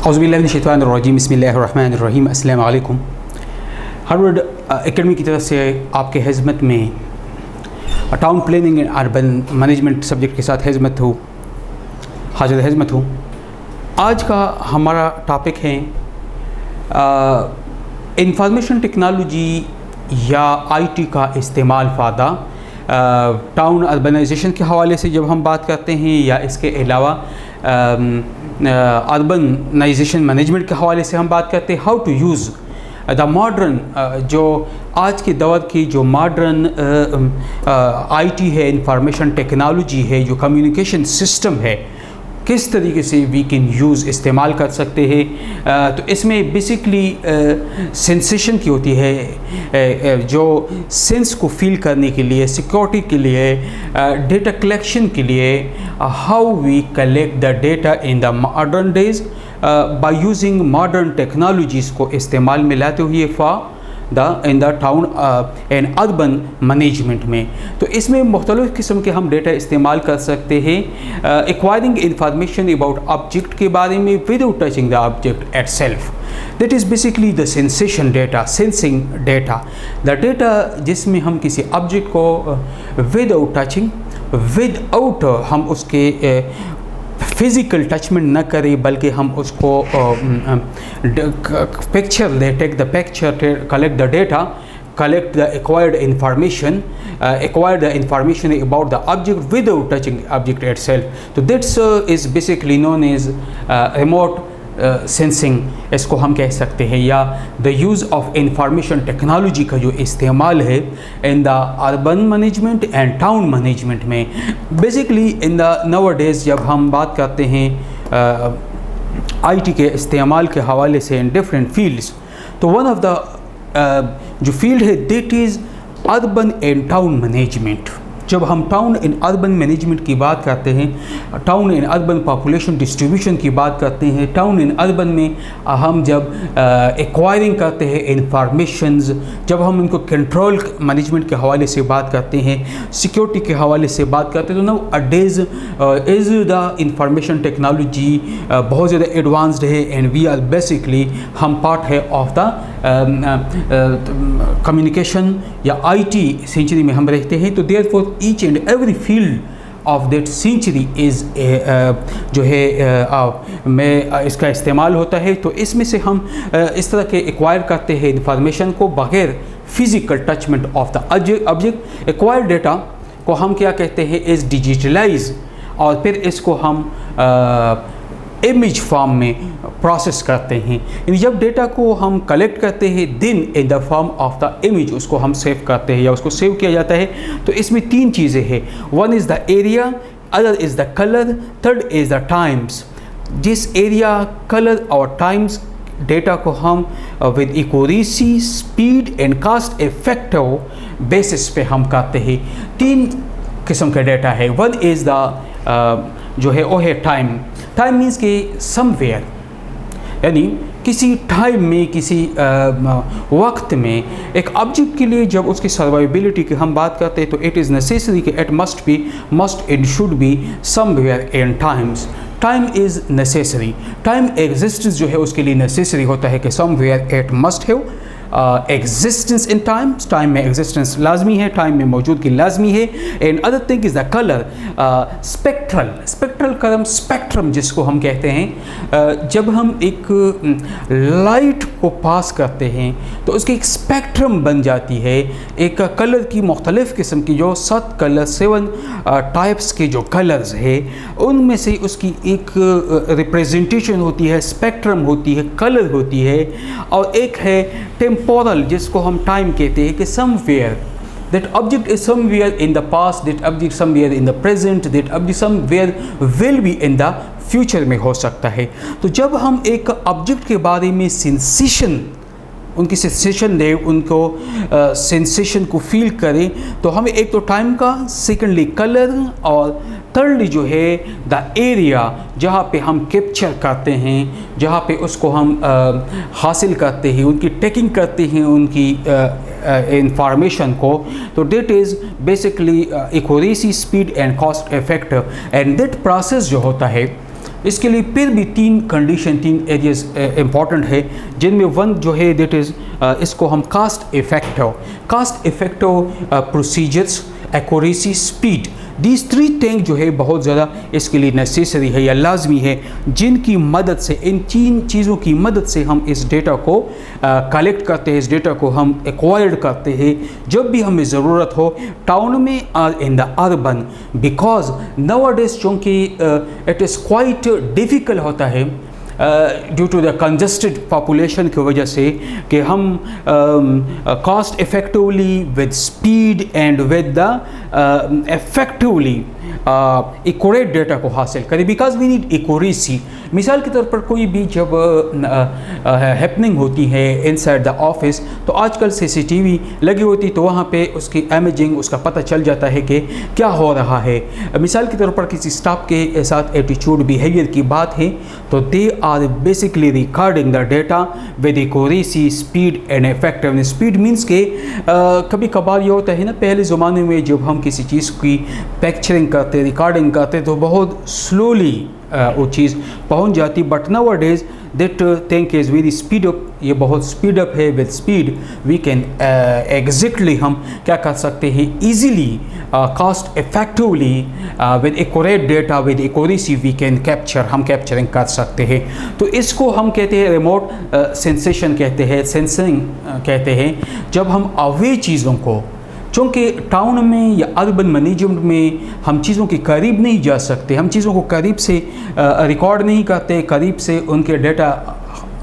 औज़ुबिल्लाहिमिनश्शैतानिर्रजीम बिस्मिल्लाहिर्रहमानिर्रहीम अस्सलामु अलैकुम। हार्वर्ड एकेडमी की तरफ से आपके खिदमत में town planning and urban management subject के साथ हाजिर खिदमत हूँ। आज का हमारा टॉपिक है इंफॉर्मेशन टेक्नोलॉजी या आईटी का इस्तेमाल फ़ायदा टाउन अर्बनाइजेशन के हवाले से जब हम बात करते हैं, या इसके अलावा अर्बनाइजेशन मैनेजमेंट के हवाले से हम बात करते हैं। How to use the modern, जो आज के दौर की जो मॉडर्न आईटी है, इंफॉर्मेशन टेक्नोलॉजी है, जो कम्युनिकेशन सिस्टम है, किस तरीके से वी कैन यूज़ इस्तेमाल कर सकते हैं। तो इसमें बेसिकली सेंसेशन की होती है, जो सेंस को फील करने के लिए, सिक्योरिटी के लिए, डेटा कलेक्शन के लिए, how we collect the data in the modern days by using modern technologies को इस्तेमाल में लाते हुए in the town and urban management में। तो इसमें मुख्तलिफ़ किस्म के हम डेटा इस्तेमाल कर सकते हैं। एक्वायरिंग इंफॉर्मेशन अबाउट ऑब्जेक्ट के बारे में without touching the object at self, that is basically the sensation data, sensing data, the data जिसमें हम किसी ऑब्जेक्ट को विदाउट टचिंग, विदाउट हम उसके फिज़िकल टचमेंट न करें, बल्कि हम उसको पिक्चर ले, take the picture, collect the data, collect the acquired information about the object without touching the object itself. So that's is basically known as remote sensing, इसको हम कह सकते हैं, या the use of information technology का जो इस्तेमाल है in the urban management and town management में। बेसिकली इन द नाउअडेज़ जब हम बात करते हैं आईटी के इस्तेमाल के हवाले से इन डिफरेंट फील्ड्स, तो वन ऑफ द जो फील्ड है that is urban and town management. जब हम टाउन इन अर्बन मैनेजमेंट की बात करते हैं, town in urban population distribution की बात करते हैं, टाउन इन अर्बन में हम जब एक्वायरिंग करते हैं इंफॉर्मेशंस, जब हम इनको कंट्रोल मैनेजमेंट के हवाले से बात करते हैं, सिक्योरिटी के हवाले से बात करते हैं, तो नाउ अडेज इज़ द इंफॉर्मेशन टेक्नोलॉजी बहुत ज़्यादा एडवांस्ड है एंड वी आर बेसिकली हम पार्ट है ऑफ द कम्युनिकेशन या आईटी सेंचुरी में हम रहते हैं। तो therefore each and every field of that century is जो है में इसका इस्तेमाल होता है। तो इसमें से हम इस तरह के एक्वायर करते हैं इंफॉर्मेशन को बग़ैर physical touchment of the object. Acquired data को हम क्या कहते हैं, इज़ डिजिटलाइज, और फिर इसको हम इमेज फॉर्म में प्रोसेस करते हैं। जब डेटा को हम कलेक्ट करते हैं then in the form of the image उसको हम सेव करते हैं या उसको सेव किया जाता है। तो इसमें तीन चीज़ें हैं, one is the area, other is the colour, third is the times. जिस एरिया, कलर और टाइम्स डेटा को हम with accuracy, speed and cost effective basis पे हम करते हैं। तीन किस्म का डेटा है। वन इज़ द जो है वो है टाइम। टाइम मीन्स कि समवेयर, यानी किसी टाइम में, किसी वक्त में एक ऑब्जेक्ट के लिए जब उसकी सर्वाइबिलिटी की हम बात करते हैं, तो इट इज़ नेसेसरी कि it must and should be somewhere in times. Time is necessary, time existence जो है उसके लिए नेसेसरी होता है कि somewhere it must have existence in times. Time में एग्जिस्टेंस लाजमी है, टाइम में मौजूदगी लाजमी है। And other thing is the colour, spectral colour, spectrum जिसको हम कहते हैं। जब हम एक लाइट को पास करते हैं तो उसकी एक स्पेक्ट्रम बन जाती है, एक कलर की मुख्तलिफ़ किस्म की जो 7 कलर, 7 टाइप्स के जो कलर्स है, उनमें से उसकी एक रिप्रेजेंटेशन होती है, स्पेक्ट्रम होती है, कलर होती है। और एक है टेम्पोरल, जिसको हम टाइम कहते हैं, कि somewhere that object is somewhere in the past, that object somewhere in the present, that object somewhere will be in the future में हो सकता है। तो जब हम एक ऑब्जेक्ट के बारे में सेंसेशन, उनकी सेंसेशन दे, उनको सेंसेशन को फील करें, तो हमें एक तो टाइम का, सेकेंडली कलर, और थर्डली जो है द एरिया जहाँ पे हम कैप्चर करते हैं, जहाँ पे उसको हम हासिल करते हैं, उनकी टेकिंग करते हैं, उनकी इंफॉर्मेशन को। तो that is basically accuracy, speed and cost effective. And that process जो होता है इसके लिए फिर भी तीन कंडीशन, तीन एरियाज इम्पॉर्टेंट है, जिनमें वन जो है दैट इज़ इसको हम cost effective procedures, accuracy, speed, these three thing जो है बहुत ज़्यादा इसके लिए नेसेसरी है या लाजमी है, जिनकी मदद से, इन तीन चीज़ों की मदद से हम इस डेटा को कलेक्ट करते हैं, इस डेटा को हम एक्वायर्ड करते हैं जब भी हमें ज़रूरत हो, टाउन में और in the urban, because nowadays चूँकि इट इज़ क्वाइट डिफ़िकल्ट होता है due to the congested population की वजह से कि हम cost effectively with speed and with the effectively accurate data को हासिल करें, बिकॉज वी नीड एक्यूरेसी। मिसाल के तौर पर कोई भी जब हैपनिंग होती है इनसाइड द ऑफिस, तो आजकल सीसीटीवी लगी होती, तो वहाँ पे उसकी इमेजिंग, उसका पता चल जाता है कि क्या हो रहा है। मिसाल के तौर पर किसी स्टाफ के साथ एटीट्यूड, बिहेवियर की बात है, तो they are basically recording the data with accuracy, speed and effectiveness. Speed means के कभी कभार ये होता है ना, पहले ज़माने में जब हम किसी चीज़ की पिक्चरिंग करते, रिकॉर्डिंग करते, तो बहुत स्लोली वो चीज़ पहुंच जाती, but nowadays that thing is very speed up, ये बहुत स्पीड अप है। With speed we can exactly हम क्या कर सकते हैं, easily cost effectively with accurate data, with accuracy we can capture, हम कैप्चरिंग कर सकते हैं। तो इसको हम कहते हैं रिमोट सेंसेशन कहते हैं, सेंसिंग कहते हैं। जब हम अवे चीज़ों को, चूँकि टाउन में या अर्बन मैनेजमेंट में हम चीज़ों के करीब नहीं जा सकते, हम चीज़ों को करीब से रिकॉर्ड नहीं करते, करीब से उनके डेटा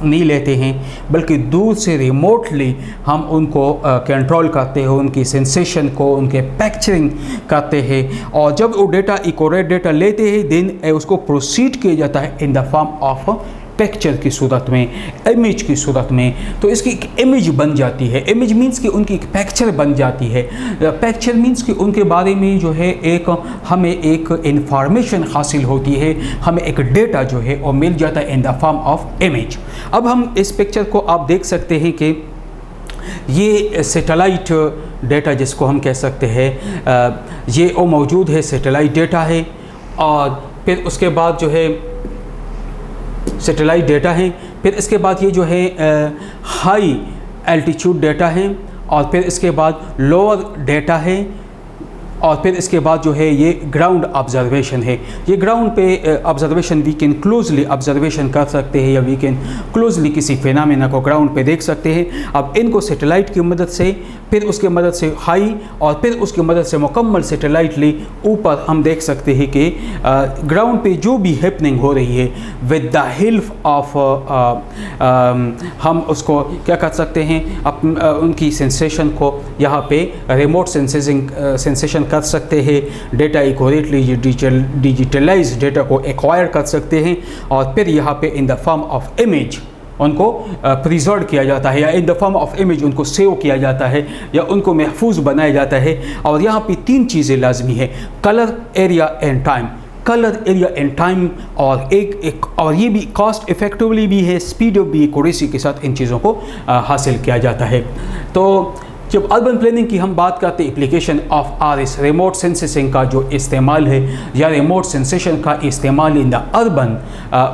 नहीं लेते हैं, बल्कि दूर से रिमोटली हम उनको कंट्रोल करते हैं, उनकी सेंसेशन को, उनके पिक्चरिंग करते हैं। और जब वो डेटा एक्यूरेट डेटा लेते हैं, देन उसको प्रोसीड किया जाता है in the form of picture की सूरत में, इमेज की सूरत में। तो इसकी एक इमेज बन जाती है। इमेज मीन्स कि उनकी एक पिक्चर बन जाती है। पिक्चर मीन्स कि उनके बारे में जो है एक हमें एक इंफॉर्मेशन हासिल होती है, हमें एक डेटा जो है वो मिल जाता है in the form of image. अब हम इस पिक्चर को आप देख सकते हैं कि ये सैटेलाइट डेटा जिसको हम कह सकते हैं, ये वो मौजूद है, सैटेलाइट डेटा है। और फिर उसके बाद जो है सैटेलाइट डेटा है, फिर इसके बाद ये जो है हाई एल्टीट्यूड डेटा है, और फिर इसके बाद लोअर डेटा है, और फिर इसके बाद जो है ये ग्राउंड ऑब्जर्वेशन है। ये ग्राउंड पे observation we can closely observation कर सकते हैं, या वी कैन क्लोजली किसी फिनोमेना को ग्राउंड पे देख सकते हैं। अब इनको सैटेलाइट की मदद से, फिर उसके मदद से हाई, और फिर उसकी मदद से मुकम्मल सैटेलाइटली ऊपर हम देख सकते हैं कि ग्राउंड पे जो भी हैपनिंग हो रही है, विद द हेल्प ऑफ हम उसको क्या कर सकते हैं, उनकी सेंसेशन को यहाँ पे रिमोट सेंसेशन कर सकते हैं। डेटा एक्यूरेटली डिजिटलाइज डेटा को एक्वायर कर सकते हैं, और फिर यहाँ पे इन द फॉर्म ऑफ इमेज उनको प्रिजर्व किया जाता है, या इन द फॉर्म ऑफ इमेज उनको सेव किया जाता है, या उनको महफूज बनाया जाता है। और यहाँ पे तीन चीज़ें लाजमी है, colour, area and time. Colour, area and time, और और ये भी कॉस्ट इफेक्टिवली भी है, स्पीड भी, एक्यूरेसी के साथ इन चीज़ों को हासिल किया जाता है। तो जब अर्बन प्लानिंग की हम बात करते हैं, application of RS, remote sensing का जो इस्तेमाल है, या रिमोट सेंसेशन का इस्तेमाल इन द अर्बन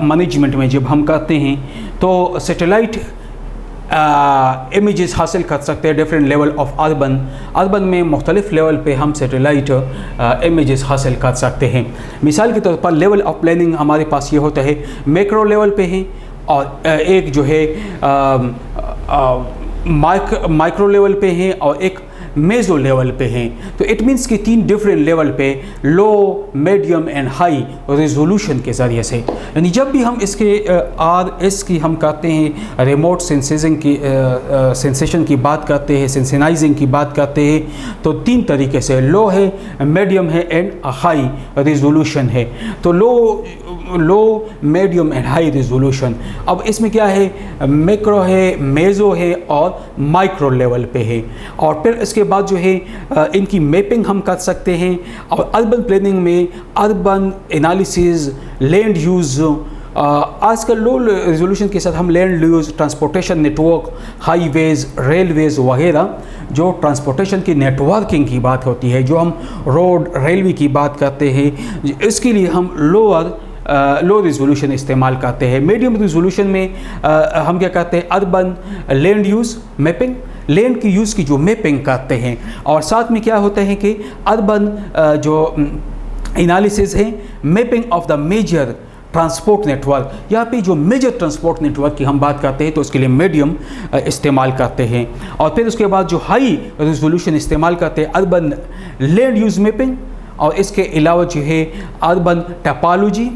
मैनेजमेंट में जब हम करते हैं, तो सैटेलाइट इमेजेस हासिल कर सकते हैं डिफरेंट लेवल ऑफ अर्बन में मुख्तलिफ लेवल पे हम सैटेलाइट इमेजेस हासिल कर सकते हैं। मिसाल के तौर पर लेवल ऑफ प्लानिंग हमारे पास ये होता है, मैक्रो लेवल पे है, और एक जो है माइक्रो लेवल पे हैं, और एक मेजो लेवल पे हैं। तो इट मीन्स कि तीन डिफरेंट लेवल पे, लो, मीडियम एंड हाई रेजोल्यूशन के ज़रिए से, यानी जब भी हम इसके RS की हम कहते हैं, रिमोट सेंसेशन की बात करते हैं, सेंसेनाइजिंग की बात करते हैं, तो तीन तरीके से, लो है, मीडियम है एंड हाई रेजोल्यूशन है। तो लो, मीडियम एंड हाई रेजोल्यूशन। अब इसमें क्या है, मैक्रो है, मेजो है और माइक्रो लेवल पे है। और फिर इसके बाद जो है इनकी मैपिंग हम कर सकते हैं। और अर्बन प्लानिंग में अर्बन एनालिसिस, लैंड यूज़, आजकल लो रेजोल्यूशन के साथ हम land use, transportation network, highways, Railways वगैरह, जो ट्रांसपोर्टेशन की नेटवर्किंग की बात होती है, जो हम रोड, रेलवे की बात करते हैं, इसके लिए हम लोअर लो रिजोल्यूशन इस्तेमाल करते हैं। मीडियम रिजोल्यूशन में हम क्या करते हैं, urban land use mapping, land की यूज़ की जो मैपिंग करते हैं, और साथ में क्या होता है कि अर्बन जो एनालिसिस है, mapping of the major transport network. यहाँ पे जो मेजर ट्रांसपोर्ट नेटवर्क की हम बात करते हैं तो उसके लिए मीडियम इस्तेमाल करते हैं। और फिर उसके बाद जो हाई रिजोल्यूशन इस्तेमाल करते हैं अर्बन लैंड यूज़ मैपिंग, और इसके अलावा जो है अर्बन टोपोलॉजी,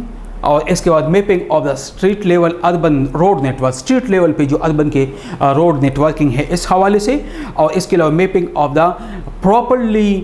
और इसके बाद mapping of the street level urban road network, street level पे जो अर्बन के रोड नेटवर्किंग है इस हवाले से, और इसके अलावा mapping of the properly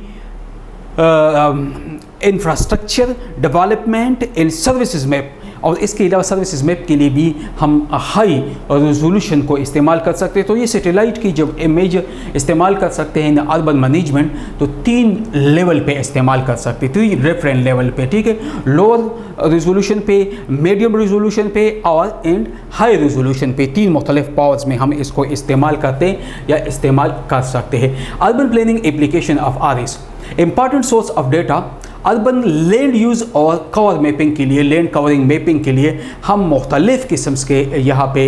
infrastructure development in services map, और इसके अलावा सर्विसेज मैप के लिए भी हम हाई रेजोल्यूशन को इस्तेमाल कर सकते हैं। तो ये सैटेलाइट की जब इमेज इस्तेमाल कर सकते हैं अर्बन मैनेजमेंट, तो 3 लेवल पे इस्तेमाल कर सकते हैं, 3 रेफरेंस लेवल पे, ठीक है, लोअर रेजोल्यूशन पे, मीडियम रेजोल्यूशन पे और एंड हाई रेजोल्यूशन पे। 3 मुख्तलिफ पावर्स में हम इसको इस्तेमाल करते हैं या इस्तेमाल कर सकते हैं। Urban planning application of RS, important source of data urban land use और कवर मैपिंग के लिए, लैंड कवरिंग मैपिंग के लिए हम मुख्तलिफ़ किस्म के यहाँ पे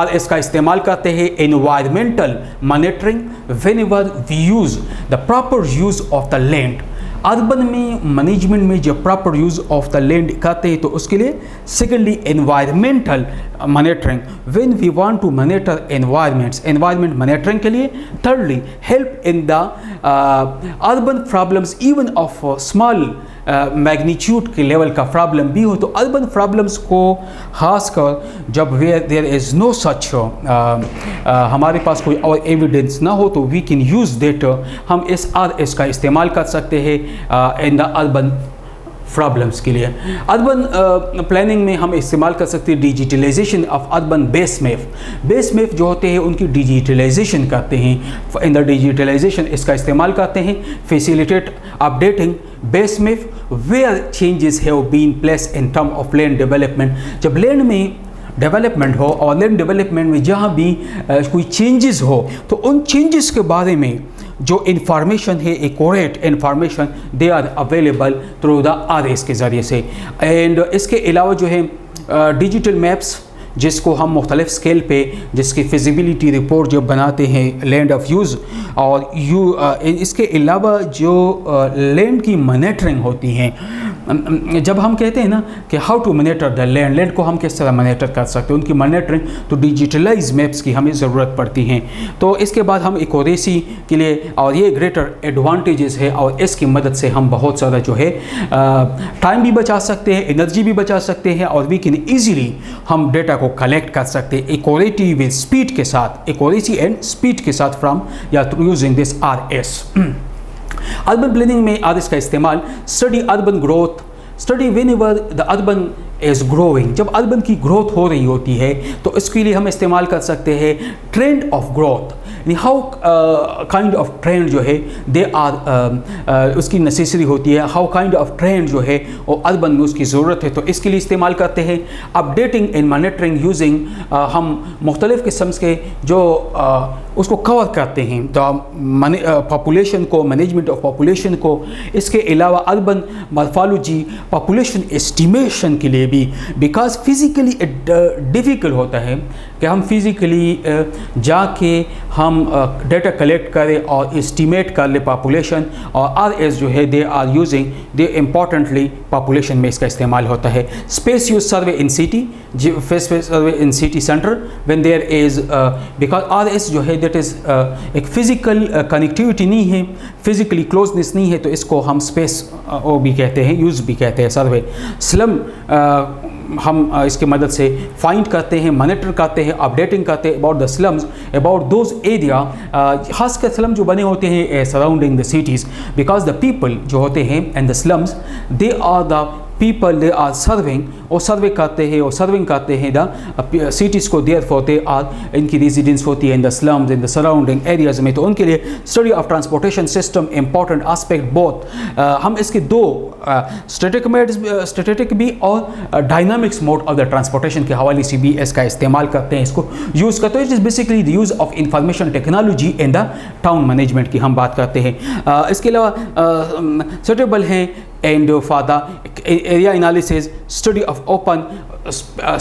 RS का इस्तेमाल करते हैं। Environmental monitoring whenever we use the proper use of the land, urban में मैनेजमेंट में जब proper use of the land करते हैं तो उसके लिए। Secondly environmental monitoring, when we want to monitor environments, environment monitoring के लिए। Thirdly help in the urban problems even of small magnitude के लेवल का प्रॉब्लम भी हो, तो अर्बन प्रॉब्लम्स को खासकर जब वेयर देयर इज़ नो सच, हमारे पास कोई और एविडेंस ना हो, तो वी कैन यूज़ दैट, हम इस RS का इस्तेमाल कर सकते हैं इन द अर्बन प्रॉब्लम्स के लिए। अर्बन प्लानिंग में हम इस्तेमाल कर सकते हैं digitalization of urban base map. Base map जो होते हैं उनकी डिजिटलाइजेशन करते हैं, इन द डिजिटलाइजेशन इसका इस्तेमाल करते हैं। Facilitate updating base map where changes have been place in term of land development, जब लैंड में डेवलपमेंट हो और लैंड डेवलपमेंट में जहाँ भी कोई चेंजेस हो, तो उन चेंजेस के बारे में जो इंफॉर्मेशन है, accurate information they are available through the RS के ज़रिए से। एंड इसके अलावा जो है डिजिटल मैप्स, जिसको हम मुख्तलिफ स्केल पे, जिसकी फिजिबिलिटी रिपोर्ट जब बनाते हैं लैंड ऑफ यूज़, और इसके अलावा जो लैंड की मॉनिटरिंग होती हैं, जब हम कहते हैं ना कि how to monitor the land, land को हम किस तरह मॉनिटर कर सकते हैं, उनकी मॉनिटरिंग, तो डिजिटलाइज मैप्स की हमें ज़रूरत पड़ती हैं। तो इसके बाद हम एक्यूरेसी के लिए, और ये ग्रेटर एडवांटेजेस है, और इसकी मदद से हम बहुत सारा जो है टाइम भी बचा सकते हैं, एनर्जी भी बचा सकते हैं, और वी कैन ईजीली हम डेटा को कलेक्ट कर सकते हैं एक्यूरेटी विद स्पीड के साथ, एक्यूरेसी एंड स्पीड के साथ फ्रॉम या through using this RS। Urban planning में RS का इस्तेमाल, study urban growth, study whenever the urban is growing, जब अर्बन की ग्रोथ हो रही होती है तो इसके लिए हम इस्तेमाल कर सकते हैं trend of growth, how kind of trend जो है दे आर उसकी नेसेसरी होती है, हाउ काइंड ऑफ ट्रेंड जो है वो अर्बन में उसकी ज़रूरत है, तो इसके लिए इस्तेमाल करते हैं। अपडेटिंग एंड मॉनिटरिंग यूजिंग, हम मुख्तलिफ़ किस्म के जो उसको कवर करते हैं द पॉपुलेशन को, मैनेजमेंट ऑफ पॉपुलेशन को। इसके अलावा अर्बन मॉर्फोलॉजी, पॉपुलेशन एस्टिमेशन के लिए भी, बिकॉज फिज़िकली डिफ़िकल्ट होता है कि हम फिज़िकली जाके हम डेटा कलेक्ट करें और एस्टिमेट कर ले पॉपुलेशन, और RS जो है they are using they importantly population में इसका इस्तेमाल होता है। Space use survey in city, space survey in city centre when there is, because RS जो है दैट इज़ एक फ़िज़िकल कनेक्टिविटी नहीं है, फिज़िकली क्लोजनेस नहीं है, तो इसको हम स्पेस वो भी कहते हैं, यूज़ भी कहते हैं सर्वे। स्लम हम इसके मदद से फाइंड करते हैं, मॉनिटर करते हैं, अपडेटिंग करते हैं about the slums, about those area, खासकर स्लम जो बने होते हैं surrounding the cities, because the people जो होते हैं and the slums they are the people they are serving, और सर्वे करते हैं और सर्विंग करते हैं द सिटीज़ को, देयर फॉर दे आर इनकी रेजिडेंस होती है in the slums in the surrounding areas में, तो उनके लिए study of transportation system important aspect both. हम इसके दो स्टैटिक भी और dynamics mode of the transportation के हवाले से भी इसका इस्तेमाल करते हैं, इसको यूज़ करते हैं। It is basically the use of information technology in the town management की हम बात करते हैं। इसके अलावा सुटेबल हैं and for the area analysis, study of open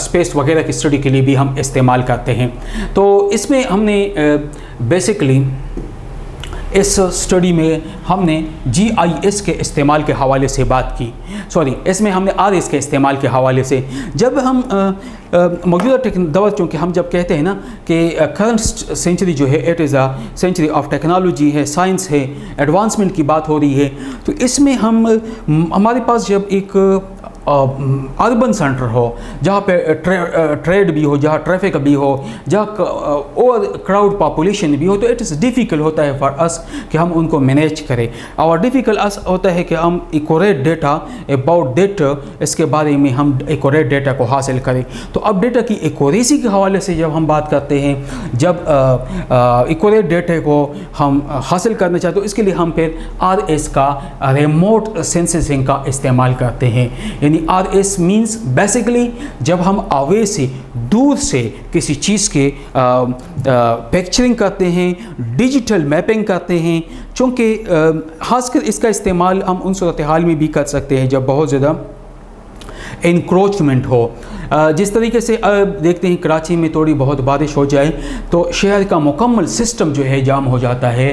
space वगैरह की स्टडी के लिए भी हम इस्तेमाल करते हैं। तो इसमें हमने बेसिकली इस स्टडी में हमने GIS के इस्तेमाल के हवाले से बात की, इसमें हमने RS के इस्तेमाल के हवाले से, जब हम मौजूदा दौर, चूँकि हम जब कहते हैं ना कि करंट सेंचुरी जो है it is a century of technology है, साइंस है, एडवांसमेंट की बात हो रही है, तो इसमें हमारे पास जब एक अर्बन सेंटर हो जहाँ पे ट्रेड भी हो, जहाँ ट्रैफिक भी हो, जहाँ ओवर क्राउड पॉपुलेशन भी हो, तो इट इज़ डिफ़िकल्ट होता है फॉर अस कि हम उनको मैनेज करें, और डिफ़िकल्ट अस होता है कि हम एक्यूरेट डेटा अबाउट दैट, इसके बारे में हम एक्यूरेट डेटा को हासिल करें। तो अब डेटा की एक्यूरेसी के हवाले से जब हम बात करते हैं, जब एक्यूरेट डेटा को हम हासिल करना चाहते हैं, तो इसके लिए हम फिर RS का रिमोट सेंसिंग का इस्तेमाल करते हैं। यानी RS मीन्स बेसिकली जब हम अवे से, दूर से किसी चीज़ के पिक्चरिंग करते हैं, डिजिटल मैपिंग करते हैं, चूँकि खासकर इसका इस्तेमाल हम उन सूरत हाल में भी कर सकते हैं जब बहुत ज़्यादा इंक्रोचमेंट हो। जिस तरीके से देखते हैं कराची में थोड़ी बहुत बारिश हो जाए तो शहर का मुकम्मल सिस्टम जो है जाम हो जाता है,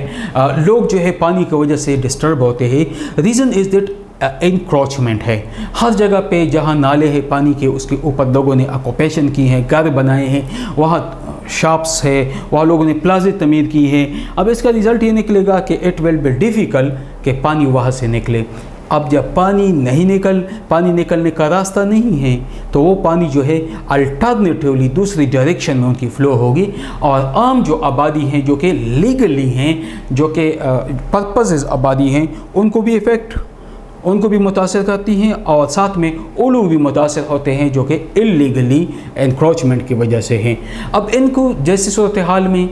लोग जो है पानी की वजह से डिस्टर्ब होते हैं। रीज़न इज़ दैट इंक्रोचमेंट है। हर जगह पे जहाँ नाले हैं पानी के, उसके ऊपर लोगों ने ऑक्यूपेशन की है, घर बनाए हैं, वहाँ शॉप्स है, वहाँ लोगों ने प्लाजे तमीर की है। अब इसका रिज़ल्ट ये निकलेगा कि इट विल बी डिफ़िकल्ट कि पानी वहाँ से निकले। अब जब पानी निकलने का रास्ता नहीं है, तो वो पानी जो है अल्टरनेटिवली दूसरी डायरेक्शन में उनकी फ़्लो होगी, और आम जो आबादी हैं जो कि लीगली हैं, जो कि पर्पसेस आबादी हैं, उनको भी मुतासर करती हैं, और साथ में वो लोग भी मुतासर होते हैं जो कि इल्लीगली एनक्रोचमेंट की वजह से हैं। अब इनको जैसी सूरत हाल में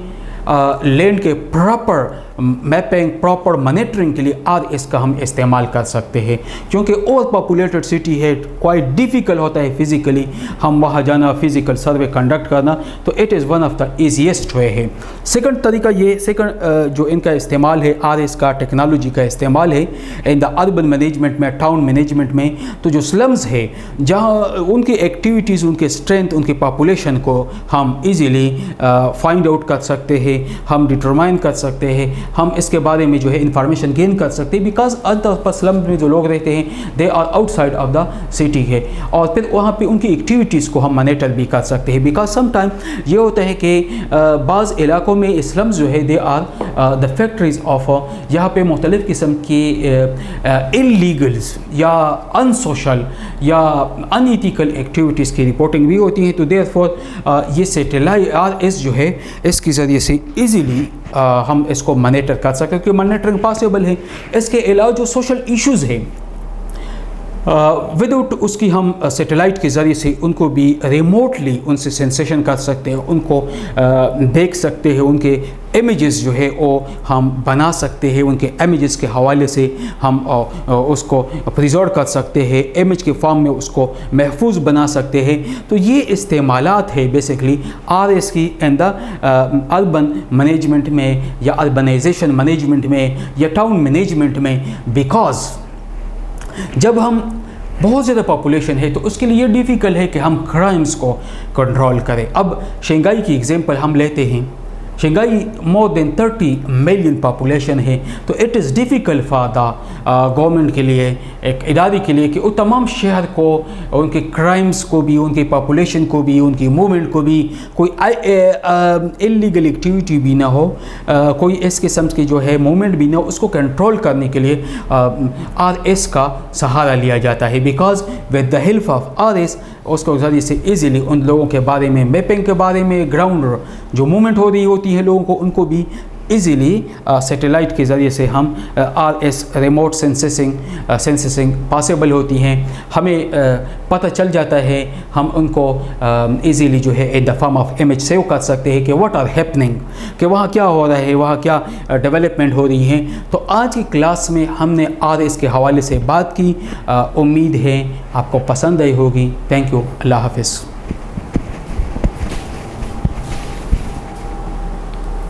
लैंड के प्रॉपर मैपिंग, प्रॉपर मॉनिटरिंग के लिए RS का हम इस्तेमाल कर सकते हैं, क्योंकि ओवर पॉपुलेटेड सिटी है, क्वाइट डिफ़िकल्ट होता है फिज़िकली हम वहाँ जाना, फिज़िकल सर्वे कंडक्ट करना, तो it is one of the easiest वे है। सेकंड तरीका ये, जो इनका इस्तेमाल है RS का, टेक्नोलॉजी का इस्तेमाल है इन द अर्बन मैनेजमेंट में, टाउन मैनेजमेंट में। तो जो स्लम्स है, जहाँ उनकी एक्टिविटीज़, उनके स्ट्रेंथ, उनकी पॉपुलेशन को हम ईज़िली फाइंड आउट कर सकते हैं, हम डिटरमाइन कर सकते हैं, हम इसके बारे में जो है इंफॉर्मेशन गेन कर सकते हैं, बिकॉज अदर पर स्लम में जो लोग रहते हैं they are outside of the city है, और फिर वहाँ पे उनकी एक्टिविटीज़ को हम मॉनिटर भी कर सकते हैं। बिकॉज समटाइम ये होता है कि बाज़ इलाकों में स्लम्स जो है they are the factories of, यहाँ पे मुख्तलिफ़ किस्म की इल्लीगल्स या अनसोशल या अनइथिकल एक्टिविटीज़ की रिपोर्टिंग भी होती है। तो देयरफॉर ये सैटेलाइट RS जो है इसके ज़रिए से ईज़िली हम इसको मॉनिटर कर सकते हैं, क्योंकि मॉनिटरिंग पॉसिबल है। इसके अलावा जो सोशल इश्यूज़ हैं विदाउट उसकी हम सैटेलाइट के ज़रिए से उनको भी रिमोटली उनसे सेंसेशन कर सकते हैं, उनको देख सकते हैं, उनके इमेजेस जो है वो हम बना सकते हैं, उनके इमेजेस के हवाले से हम उसको प्रिजर्व कर सकते हैं, इमेज के फॉर्म में उसको महफूज बना सकते हैं। तो ये इस्तेमालात है बेसिकली RS की इन द अर्बन मैनेजमेंट में, या अर्बनाइजेशन मैनेजमेंट में, या टाउन मैनेजमेंट में। बिकॉज जब हम बहुत ज़्यादा पॉपुलेशन है तो उसके लिए डिफ़िकल्ट है कि हम क्राइम्स को कंट्रोल करें। अब शंघाई की एग्जांपल हम लेते हैं, Shanghai more than 30 million population है, तो it is difficult for the government के लिए, एक इदारे के लिए, कि वो तमाम शहर को, उनके क्राइम्स को भी, उनकी पॉपुलेशन को भी, उनकी मूवमेंट को भी, कोई इल्लीगल एक्टिविटी भी ना हो, कोई इस किस्म की जो है मूवमेंट भी ना हो, उसको कंट्रोल करने के लिए RS का सहारा लिया जाता है। Because with the help of RS उसको ज़रिए से ईज़िली उन लोगों के बारे में, मैपिंग के बारे में, ग्राउंड जो मूवमेंट हो रही होती है लोगों को, उनको भी ईज़िली सैटेलाइट के ज़रिए से हम RS रिमोट सेंसिंग पॉसिबल होती हैं। हमें पता चल जाता है, हम उनको ईज़िली जो है in the form of image save कर सकते हैं कि व्हाट आर हैपनिंग, कि वहाँ क्या हो रहा है, वहाँ क्या डेवलपमेंट हो रही है। तो आज की क्लास में हमने RS के हवाले से बात की। उम्मीद है आपको पसंद आई होगी। Thank you. अल्लाह हाफ़िज़।